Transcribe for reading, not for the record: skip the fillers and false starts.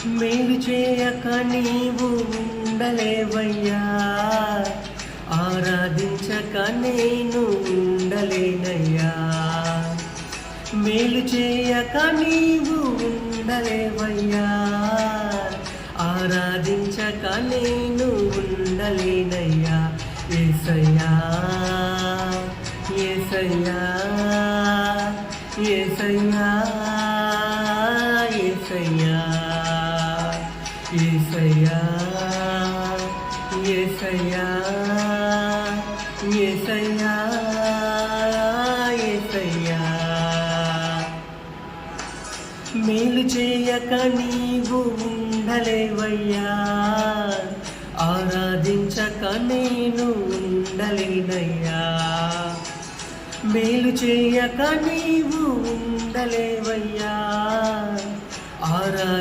మేలు చేయక నీవు ఉండలేవయ్యా, ఆరాధించక నేను ఉండలేనయ్యా. మేలు చేయక నీవు ఉండలేవయ్యా, ఆరాధించక నేను ఉండలేనయ్యా. యేసయ్యా యేసయ్యా యేసయ్యా యేసయ్యా యేసయ్యా యేసయ్యా యేసయ్యా యేసయ్యా. మేలు చేయక నీవు ఉండలేవయ్యా, ఆరాధించక నేను ఉండలేనయ్యా. మేలు చేయక నీవు ఉండలేవయ్యా,